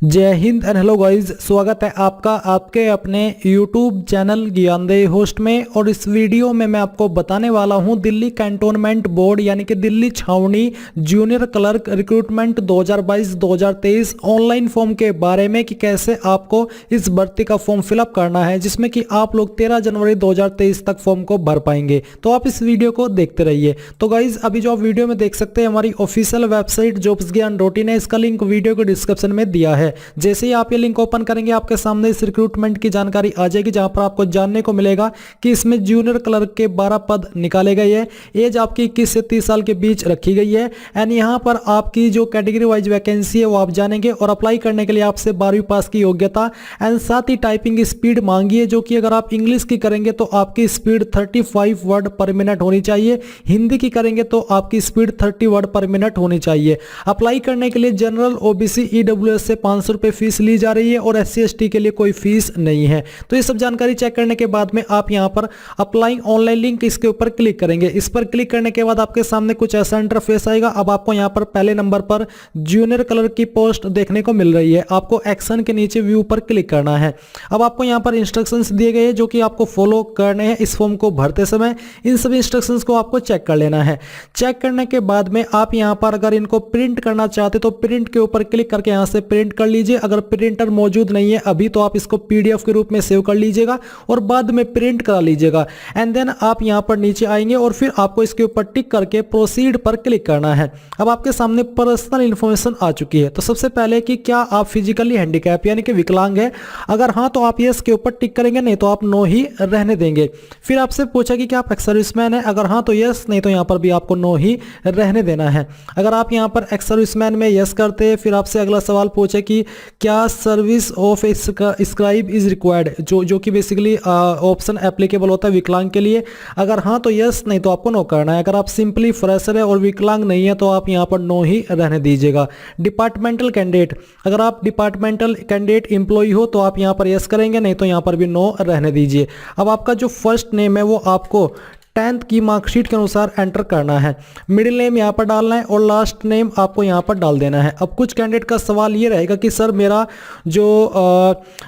जय Hind and hello guys, स्वागत है आपका आपके अपने YouTube चैनल ज्ञानदेही होस्ट में। और इस वीडियो में मैं आपको बताने वाला हूं दिल्ली कैंटोनमेंट बोर्ड यानी कि दिल्ली छावनी junior clerk recruitment 2022-2023 online form के बारे में कि कैसे आपको इस भर्ती का फॉर्म फिलअप करना है, जिसमें कि आप लोग 13 जनवरी 2023 तक फॉर्म को भर पाएंगे। तो आप इस वीडियो को देखते रहिए। तो गाइज अभी जो आप वीडियो में देख सकते हैं हमारी ऑफिशियल वेबसाइट jobsgyan.in है, इसका लिंक वीडियो के डिस्क्रिप्शन में दिया है। जैसे ही आप ये लिंक ओपन करेंगे आपके सामने इस रिक्रूटमेंट की जानकारी आ जाएगी, जहां पर आपको जानने को मिलेगा कि इसमें जूनियर क्लर्क के 12 पद निकाले गए हैं। एज आपकी 21 से 30 साल के बीच रखी गई है। एंड यहां पर आपकी जो कैटेगरी वाइज वैकेंसी है वो आप जानेंगे। और अप्लाई करने के लिए आपसे 12वीं पास की योग्यता एंड साथ ही टाइपिंग स्पीड मांगी है, जो कि अगर आप इंग्लिश की करेंगे तो आपकी स्पीड 35 वर्ड पर मिनट होनी चाहिए। हिंदी की करेंगे तो आपकी स्पीड 30 वर्ड पर मिनट होनी चाहिए। अप्लाई करने के लिए जनरल, ओबीसी, ईडब्ल्यूएस से 500 रुपए फीस ली जा रही है और एससी एसटी के लिए कोई फीस नहीं है। तो ये सब जानकारी चेक करने के बाद में आप यहां पर अप्लाइंग ऑनलाइन लिंक इसके ऊपर क्लिक करेंगे। इस पर क्लिक करने के बाद आपके सामने कुछ ऐसा इंटरफेस आएगा। अब आपको यहां पर पहले नंबर पर जूनियर क्लर्क की पोस्ट देखने को मिल रही है। आपको एक्शन के नीचे व्यू पर क्लिक करना है। अब आपको यहां पर इंस्ट्रक्शंस दिए गए हैं जो कि आपको फॉलो करने हैं इस फॉर्म को भरते समय। इन सभी इंस्ट्रक्शंस को आपको चेक कर लेना है। चेक करने के बाद में आप यहां पर अगर इनको प्रिंट करना चाहते तो प्रिंट के ऊपर क्लिक करके यहां से प्रिंट कर लीजिए। अगर प्रिंटर मौजूद नहीं है अभी तो आप इसको पीडीएफ के रूप में सेव कर लीजिएगा और बाद में प्रिंट करा लीजिएगा। एंड देन आप यहां पर नीचे आएंगे और फिर आपको इसके ऊपर टिक करके प्रोसीड पर क्लिक करना है। अब आपके सामने पर्सनल इंफॉर्मेशन आ चुकी है। तो सबसे पहले कि क्या आप फिजिकली हैंडीकैप यानी कि विकलांग है, अगर हाँ तो आप यस के ऊपर टिक करेंगे, नहीं तो आप नो ही रहने देंगे। फिर आपसे पूछा कि क्या आप एक्स सर्विसमैन है, अगर हाँ तो यस, नहीं तो यहां पर भी आपको नो ही रहने देना है। अगर आप यहां पर एक्स सर्विसमैन में यस करते हैं, फिर आपसे अगला सवाल पूछे कि क्या service of scribe is required, जो कि बेसिकली ऑप्शन एप्लीकेबल होता है विकलांग के लिए। अगर हाँ तो यस, नहीं तो आपको नो करना है। अगर आप सिंपली फ्रेशर है और विकलांग नहीं है तो आप यहां पर नो ही रहने दीजिएगा। डिपार्टमेंटल कैंडिडेट, अगर आप डिपार्टमेंटल कैंडिडेट एम्प्लॉय हो तो आप यहां पर यस करेंगे, नहीं तो यहां पर भी नो रहने दीजिए। अब आपका जो फर्स्ट नेम है वो आपको 10th की मार्कशीट के अनुसार एंटर करना है। मिडिल नेम यहाँ पर डालना है और लास्ट नेम आपको यहाँ पर डाल देना है। अब कुछ कैंडिडेट का सवाल ये रहेगा कि सर मेरा जो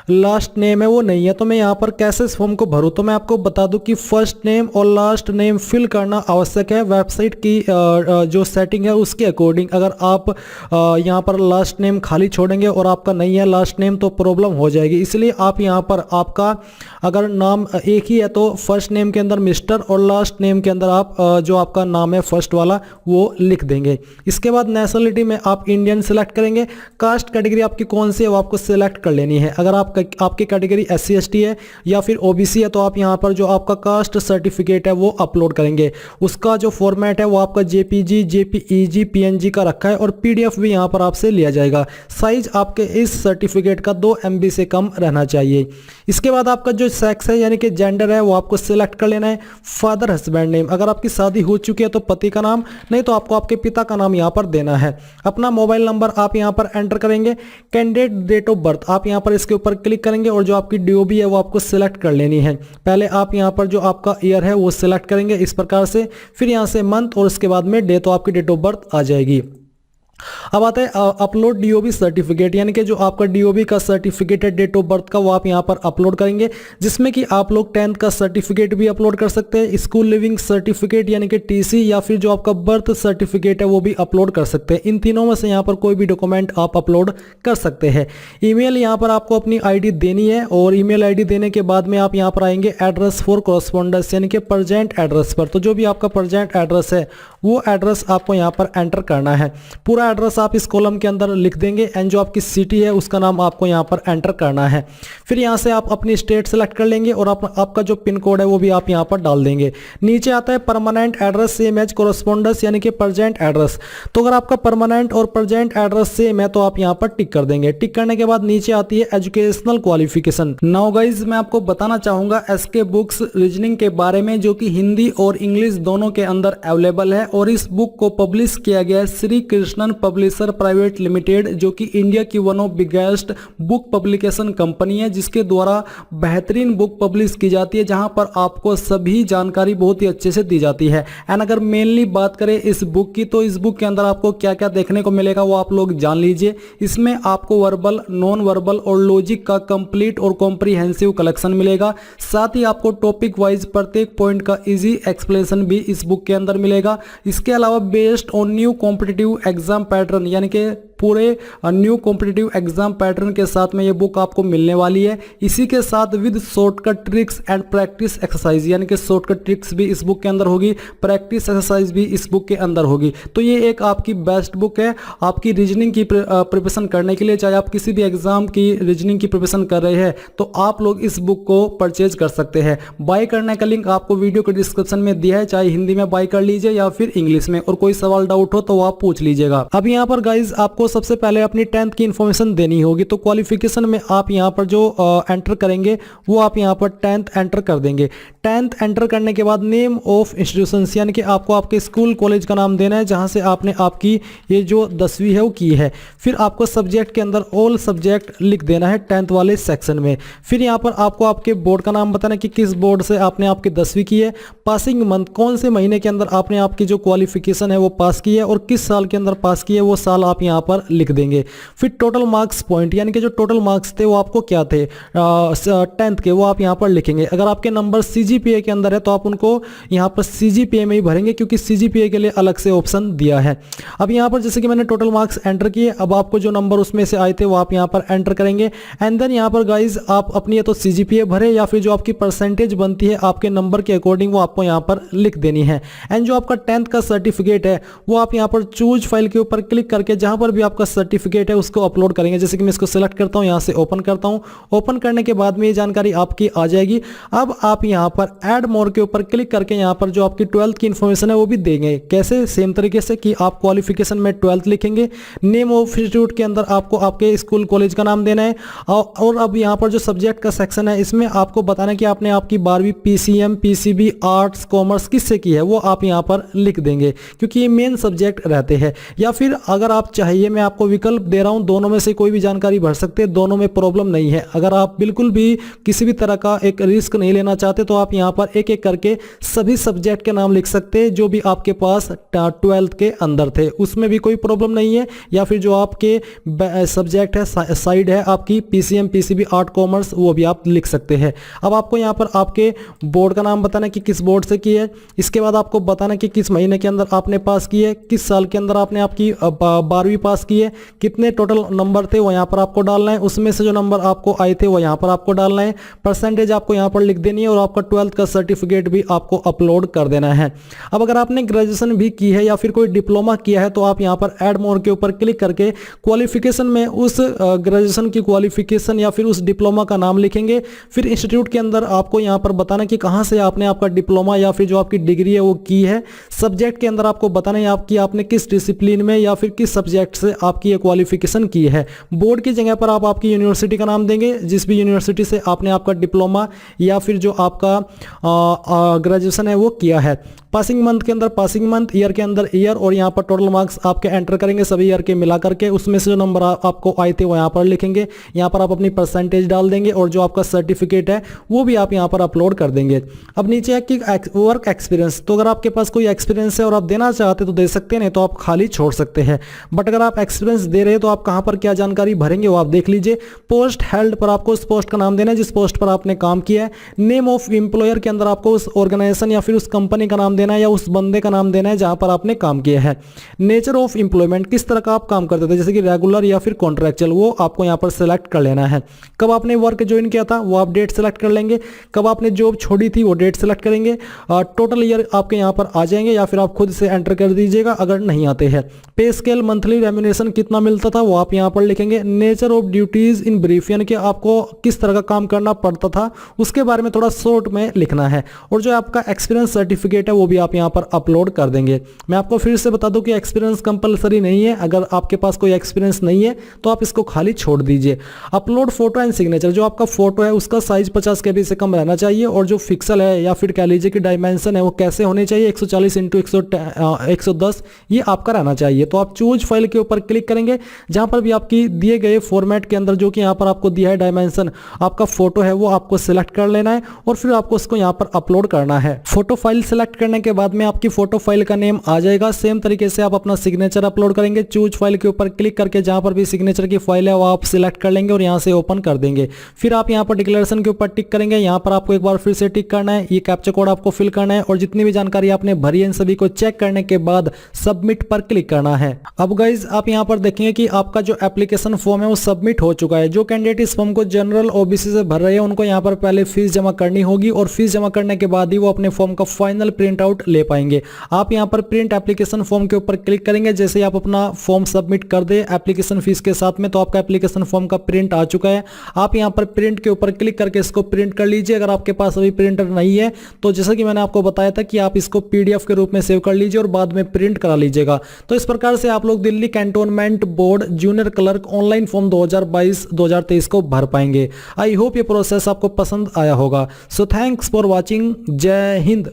लास्ट नेम है वो नहीं है, तो मैं यहाँ पर कैसे इस फॉर्म को भरूँ। तो मैं आपको बता दूं कि फर्स्ट नेम और लास्ट नेम फिल करना आवश्यक है। वेबसाइट की जो सेटिंग है उसके अकॉर्डिंग अगर आप यहाँ पर लास्ट नेम खाली छोड़ेंगे और आपका नहीं है लास्ट नेम तो प्रॉब्लम हो जाएगी। इसलिए आप यहाँ पर आपका अगर नाम एक ही है तो फर्स्ट नेम के अंदर मिस्टर और लास्ट नेम के अंदर आप जो आपका नाम है फर्स्ट वाला वो लिख देंगे। इसके बाद नेशनलिटी में आप इंडियन सिलेक्ट करेंगे। कास्ट कैटेगरी आपकी कौन सी है वो आपको सिलेक्ट कर लेनी है। अगर आपकी कैटेगरी एससी एसटी है या फिर ओबीसी है तो आप यहाँ पर जो आपका कास्ट सर्टिफिकेट है वो अपलोड करेंगे। उसका जो फॉर्मेट है वो आपका जेपीजी, जेपीईजी, पीएनजी का रखा है और पीडीएफ भी यहाँ पर आपसे लिया जाएगा। साइज आपके इस सर्टिफिकेट का 2 MB से कम रहना चाहिए। इसके बाद आपका जो सेक्स है यानी कि जेंडर है वो आपको सिलेक्ट कर लेना है। फादर हस्बैंड नेम, अगर आपकी शादी हो चुकी है तो पति का नाम, नहीं तो आपको आपके पिता का नाम यहाँ पर देना है। अपना मोबाइल नंबर आप यहाँ पर एंटर करेंगे। कैंडिडेट डेट ऑफ बर्थ आप यहाँ पर इसके ऊपर क्लिक करेंगे और जो आपकी डीओबी है वो आपको सिलेक्ट कर लेनी है। पहले आप यहाँ पर जो आपका ईयर है वो सिलेक्ट करेंगे इस प्रकार से, फिर यहाँ से मंथ और उसके बाद में डे, तो आपकी डेट ऑफ बर्थ आ जाएगी। अब आता है अपलोड डीओबी सर्टिफिकेट, यानी कि जो आपका डीओबी का सर्टिफिकेट है डेट ऑफ बर्थ का वो आप यहां पर अपलोड करेंगे, जिसमें कि आप लोग 10th का सर्टिफिकेट भी अपलोड कर सकते हैं, स्कूल लिविंग सर्टिफिकेट यानी कि टीसी, या फिर जो आपका बर्थ सर्टिफिकेट है वो भी अपलोड कर सकते हैं। इन तीनों में से यहां पर कोई भी डॉक्यूमेंट आप अपलोड कर सकते हैं। ईमेल यहां पर आपको अपनी आईडी देनी है और ईमेल आईडी देने के बाद में आप यहां पर आएंगे एड्रेस फॉर कॉरस्पॉन्डेंस यानी कि प्रेजेंट एड्रेस पर। तो जो भी आपका प्रेजेंट एड्रेस है वो एड्रेस आपको यहां पर एंटर करना है। पूरा एड्रेस आप इस कॉलम के अंदर लिख देंगे एंड जो आपकी सिटी है उसका नाम आपको यहां पर एंटर करना है। फिर यहां से आप अपनी स्टेट सेलेक्ट कर लेंगे और आपका जो पिन कोड है वो भी आप यहां पर डाल देंगे। नीचे आता है permanent address same as correspondence यानी कि प्रेजेंट एड्रेस। तो अगर आपका परमानेंट और प्रेजेंट एड्रेस सेम है तो आप यहां पर टिक कर देंगे। टिक करने के बाद नीचे आती है एजुकेशनल क्वालिफिकेशन। नाउ गाइज मैं आपको बताना चाहूंगा एसके बुक्स रीजनिंग के बारे में, जो कि हिंदी और इंग्लिश दोनों के अंदर अवेलेबल है और इस बुक को पब्लिश किया गया है Shri Krishnan publisher private limited, जो कि इंडिया की one of biggest book publication company है, जिसके द्वारा बेहतरीन बुक पब्लिश की जाती है, जहां पर आपको सभी जानकारी बहुत ही अच्छे से दी जाती है। एंड अगर मेनली बात करें इस बुक की, तो इस बुक के अंदर आपको क्या क्या देखने को मिलेगा वो आप लोग जान लीजिए। इसमें आपको वर्बल, नॉन वर्बल और लॉजिक का कंप्लीट और कॉम्प्रिहेंसिव कलेक्शन मिलेगा। साथ ही आपको टॉपिक वाइज प्रत्येक पॉइंट का इजी एक्सप्लेनेशन भी इस बुक के अंदर मिलेगा। इसके अलावा based on new competitive exam pattern, यानी कि पूरे न्यू कॉम्पिटिटिव एग्जाम पैटर्न के साथ में ये बुक आपको मिलने वाली है। इसी के साथ with shortcut tricks and practice exercise, यानी कि शॉर्टकट ट्रिक्स भी इस बुक के अंदर होगी, प्रैक्टिस एक्सरसाइज भी इस बुक के अंदर होगी। तो ये एक आपकी बेस्ट बुक है आपकी रीजनिंग की प्रिपरेशन करने के लिए। चाहे आप किसी भी एग्जाम की रीजनिंग की प्रिपरेशन कर रहे हैं तो आप लोग इस बुक को परचेज कर सकते हैं। बाय करने का लिंक आपको वीडियो के डिस्क्रिप्शन में दिया है, चाहे हिंदी में बाय कर लीजिए या फिर इंग्लिश में, और कोई सवाल डाउट हो तो आप पूछ लीजिएगा। अब यहाँ पर गाइज आपको सबसे पहले अपनी 10th की इंफॉर्मेशन देनी होगी। तो क्वालिफिकेशन में आप यहाँ पर जो एंटर करेंगे वो आप यहाँ पर 10th एंटर कर देंगे। 10th एंटर करने के बाद नेम ऑफ इंस्टीट्यूशंस, यानी कि आपको आपके स्कूल कॉलेज का नाम देना है जहां से आपने आपकी ये जो 10वीं है वो की है। फिर आपको सब्जेक्ट के अंदर ऑल सब्जेक्ट लिख देना है 10th वाले सेक्शन में। फिर यहाँ पर आपको आपके बोर्ड का नाम बताना है कि किस बोर्ड से आपने आपकी 10वीं की है। पासिंग मंथ, कौन से महीने के अंदर आपने आपकी जो क्वालिफिकेशन है वो पास की है और किस साल के अंदर पास की है वो साल आप यहाँ पर लिख देंगे। फिर टोटल मार्क्स पॉइंट, यानी कि जो टोटल मार्क्स थे वो आपको क्या थे 10th के, वो आप यहाँ पर लिखेंगे। अगर आपके नंबर CGPA के अंदर है तो आप उनको यहाँ पर CGPA में ही भरेंगे, क्योंकि CGPA के लिए अलग से ऑप्शन दिया है। अब यहाँ पर जैसे कि मैंने टोटल मार्क्स एंटर किए, अब आपको जो नंबर उसमें से आए थे वो आप यहाँ पर एंटर करेंगे। एंड देन यहाँ पर गाइज आप अपनी तो CGPA भरे या फिर जो आपकी परसेंटेज बनती है आपके नंबर के अकॉर्डिंग वो आपको यहाँ पर लिख देनी है। एंड जो आपका 10th का सर्टिफिकेट है वो आप यहाँ पर चूज फाइल के ऊपर क्लिक करके जहां पर भी आपका सर्टिफिकेट है उसको अपलोड करेंगे। जैसे कि मैं इसको सिलेक्ट करता हूं, यहां से ओपन करता हूं। ओपन करने के बाद में ये जानकारी आपकी आ जाएगी। अब आप यहां पर ऐड मोर के ऊपर क्लिक करके यहां पर जो आपकी 12th की इंफॉर्मेशन है वो भी देंगे। कैसे? सेम तरीके से कि आप क्वालिफिकेशन में 12th लिखेंगे, नेम ऑफ इंस्टीट्यूट के अंदर आपको आपके स्कूल कॉलेज का नाम देना है, और अब यहां पर जो सब्जेक्ट का सेक्शन है इसमें आपको बताना है कि आपने आपकी 12वीं PCM, PCB, आर्ट्स, कॉमर्स किससे की है वो आप यहां पर लिख देंगे, क्योंकि ये मेन सब्जेक्ट रहते हैं। या फिर अगर आप चाहिए, मैं आपको विकल्प दे रहा हूं, दोनों में से कोई भी जानकारी भर सकते हैं, दोनों में प्रॉब्लम नहीं है। अगर आप बिल्कुल भी किसी भी तरह का एक रिस्क नहीं लेना चाहते तो आप यहां पर एक एक करके सभी सब्जेक्ट के नाम लिख सकते हैं जो भी आपके पास 12th के अंदर थे, उसमें भी कोई प्रॉब्लम नहीं है। या फिर जो आपके सब्जेक्ट है, साइड है आपकी PCM, PCB, आर्ट, कॉमर्स, वो भी आप लिख सकते हैं। अब आपको यहां पर आपके बोर्ड का नाम बताना है कि किस बोर्ड से की है। इसके बाद आपको बताना है कि किस महीने के अंदर आपने पास की है, किस साल के अंदर आपने आपकी 12वीं पास की है, कितने टोटल नंबर थे वो यहाँ पर आपको डालना है, उसमें से जो नंबर आपको आए थे वो यहाँ पर आपको डालना है, परसेंटेज आपको यहाँ पर लिख देनी है, और आपका 12th का सर्टिफिकेट भी आपको अपलोड कर देना है। अब अगर आपने ग्रेजुएशन भी की है या फिर कोई डिप्लोमा किया है तो आप यहाँ पर ऐड मोर के ऊपर क्लिक करके क्वालिफिकेशन में उस ग्रेजुएशन की क्वालिफिकेशन या फिर उस डिप्लोमा का नाम लिखेंगे। फिर इंस्टीट्यूट के अंदर आपको यहाँ पर बताना कि कहाँ से आपने आपका डिप्लोमा या फिर जो आपकी डिग्री है वो की है। सब्जेक्ट के अंदर आपको बताना है आपने किस डिसिप्लिन में या फिर किस सब्जेक्ट से आपकी ये क्वालिफिकेशन की है। बोर्ड की जगह पर आप आपकी यूनिवर्सिटी का नाम देंगे, जिस भी यूनिवर्सिटी से आपने आपका डिप्लोमा या फिर जो आपका ग्रेजुएशन है वो किया है। पासिंग मंथ के अंदर पासिंग मंथ, ईयर के अंदर ईयर, और यहाँ पर टोटल मार्क्स आपके एंटर करेंगे सभी ईयर के मिला करके, उसमें से जो नंबर आपको आए थे वो यहाँ पर लिखेंगे। यहाँ पर आप अपनी परसेंटेज डाल देंगे और जो आपका सर्टिफिकेट है वो भी आप यहाँ पर अपलोड कर देंगे। अब नीचे है कि वर्क एक्सपीरियंस, तो अगर आपके पास कोई एक्सपीरियंस है और आप देना चाहते तो दे सकते हैं, नहीं तो आप खाली छोड़ सकते हैं। बट अगर आप एक्सपीरियंस दे रहे हैं तो आप कहाँ पर क्या जानकारी भरेंगे वो आप देख लीजिए। पोस्ट हेल्ड पर आपको उस पोस्ट का नाम देना है जिस पोस्ट पर आपने काम किया है। नेम ऑफ एम्प्लॉयर के अंदर आपको उस ऑर्गेनाइजेशन या फिर उस कंपनी का नाम देना है या उस बंदे का नाम देना है जहां पर आपने काम किया है। नेचर ऑफ एम्प्लॉयमेंट, किस तरह का आप काम करते थे, जैसे कि रेगुलर या फिर कॉन्ट्रैक्चुअल, वो आपको यहां पर सेलेक्ट कर लेना है। कब आपने वर्क ज्वाइन किया था वो आप डेट सेलेक्ट कर लेंगे। कब आपने जॉब छोड़ी थी वो डेट सेलेक्ट करेंगे। टोटल ईयर आपके यहां पर आ जाएंगे या फिर आप खुद से एंटर कर दीजिएगा अगर नहीं आते हैं। पे स्केल, मंथली रेम्यूनरेशन कितना मिलता था वो आप यहां पर लिखेंगे। Nature of duties in brief, यानी कि आपको किस तरह का काम करना पड़ता था उसके बारे में थोड़ा शॉर्ट में लिखना है। और जो आपका एक्सपीरियंस सर्टिफिकेट है वो वो भी आप यहाँ पर अपलोड कर देंगे। मैं आपको फिर से बता दूं कि एक्सपीरियंस कंपलसरी नहीं है। अगर आपके पास कोई एक्सपीरियंस नहीं है तो आप इसको खाली छोड़ दीजिए। अपलोड फोटो एंड सिग्नेचर, जो आपका फोटो है उसका साइज 50 KB से कम रहना चाहिए और जो पिक्सल है या फिर कह लीजिए कि डायमेंशन है वो कैसे होने चाहिए 140 इंटू 110 ये आपका रहना चाहिए। तो आप चूज फाइल के ऊपर क्लिक करेंगे, जहां पर भी आपकी दिए गए फॉर्मेट के अंदर जो कि यहाँ पर आपको दिया है डायमेंशन आपका फोटो है वो आपको सिलेक्ट कर लेना है और फिर आपको उसको यहाँ पर अपलोड करना है। फोटो फाइल सिलेक्ट करने के बाद में आपकी फोटो फाइल का नेम आ जाएगा। सेम तरीके से आप अपना सिग्नेचर अपलोड करेंगे। चूज फाइल के ऊपर क्लिक करके जहां पर भी सिग्नेचर की फाइल है वो आप सिलेक्ट कर लेंगे और यहां से ओपन कर देंगे। फिर आप यहां पर डिक्लेरेशन के ऊपर टिक करेंगे। यहां पर आपको एक बार फिर से टिक करना है, ये कैप्चा कोड आपको फिल करना है और जितनी भी जानकारी आपने भरी है इन सभी को चेक करने के बाद सबमिट पर क्लिक करना है। अब गाइज आप यहां पर देखेंगे कि आपका जो एप्लीकेशन फॉर्म है वो सबमिट हो चुका है। जो कैंडिडेट इस फॉर्म को जनरल ओबीसी से भर रहे हैं उनको यहां पर पहले फीस जमा करनी होगी और फीस जमा करने के बाद ही वो अपने फॉर्म का फाइनल प्रिंट आउट ले पाएंगे। आप यहां पर प्रिंट एप्लीकेशन फॉर्म के ऊपर क्लिक करेंगे। जैसे आप अपना फॉर्म सबमिट कर दे एप्लीकेशन फीस के साथ में तो आपका एप्लीकेशन फॉर्म का प्रिंट आ चुका है। आप यहां पर प्रिंट के ऊपर क्लिक करके इसको प्रिंट कर लीजिए। अगर आपके पास अभी प्रिंटर नहीं है तो जैसा कि मैंने आपको बताया था कि आप इसको PDF के रूप में सेव कर लीजिए और बाद में प्रिंट करा लीजिएगा। तो इस प्रकार से आप लोग Delhi cantonment board junior clerk online form 2022-2023 को भर पाएंगे। आई होप ये प्रोसेस आपको पसंद आया होगा। So thanks for watching. जय हिंद।